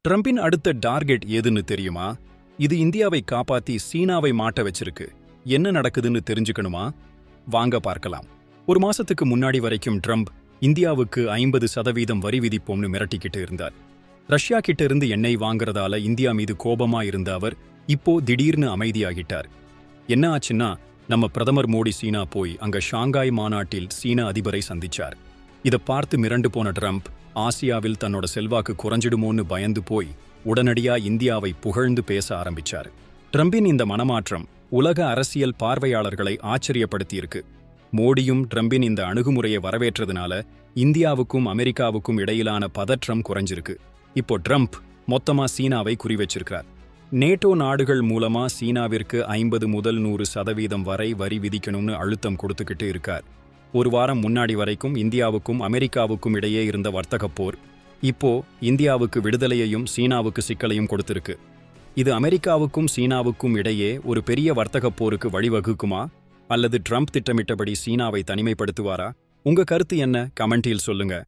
ட்ரம்பின் அடுத்த டார்கெட் ஏதுன்னு தெரியுமா? இது இந்தியாவை காப்பாத்தி சீனாவை மாட்ட வச்சிருக்கு. என்ன நடக்குதுன்னு தெரிஞ்சுக்கணுமா? வாங்க பார்க்கலாம். ஒரு மாசத்துக்கு முன்னாடி வரைக்கும் ட்ரம்ப் இந்தியாவுக்கு 50% வரி விதிப்போம்னு மிரட்டிக்கிட்டு இருந்தார். ரஷ்யா கிட்ட இருந்து எண்ணெய் வாங்குறதால இந்தியா மீது கோபமா இருந்த அவர் இப்போ திடீர்னு அமைதியாகிட்டார். என்ன ஆச்சுன்னா, நம்ம பிரதமர் மோடி சீனா போய் அங்க ஷாங்காய் மாநாட்டில் சீன அதிபரை சந்திச்சார். இதை பார்த்து மிரண்டு போன ட்ரம்ப் ஆசியாவில் தன்னோட செல்வாக்கு குறைஞ்சிடுமோன்னு பயந்து போய் உடனடியா இந்தியாவை புகழ்ந்து பேச ஆரம்பிச்சார். ட்ரம்பின் இந்த மனமாற்றம் உலக அரசியல் பார்வையாளர்களை ஆச்சரியப்படுத்தியிருக்கு. மோடியும் ட்ரம்பின் இந்த அணுகுமுறையை வரவேற்றதுனால இந்தியாவுக்கும் அமெரிக்காவுக்கும் இடையிலான பதற்றம் குறைஞ்சிருக்கு. இப்போ ட்ரம்ப் மொத்தமா சீனாவை குறிவச்சிருக்கிறார். நேட்டோ நாடுகள் மூலமா சீனாவிற்கு 50 முதல் 100% வரை வரி விதிக்கணும்னு அழுத்தம் கொடுத்துக்கிட்டு இருக்கார். ஒரு வாரம் முன்னாடி வரைக்கும் இந்தியாவுக்கும் அமெரிக்காவுக்கும் இடையே இருந்த வர்த்தகப் போர் இப்போ இந்தியாவுக்கு விடுதலையையும் சீனாவுக்கு சிக்கலையும் கொடுத்திருக்கு. இது அமெரிக்காவுக்கும் சீனாவுக்கும் இடையே ஒரு பெரிய வர்த்தகப் போருக்கு வழிவகுக்குமா, அல்லது ட்ரம்ப் திட்டமிட்டபடி சீனாவை தனிமைப்படுத்துவாரா? உங்க கருத்து என்ன? கமெண்டில் சொல்லுங்க.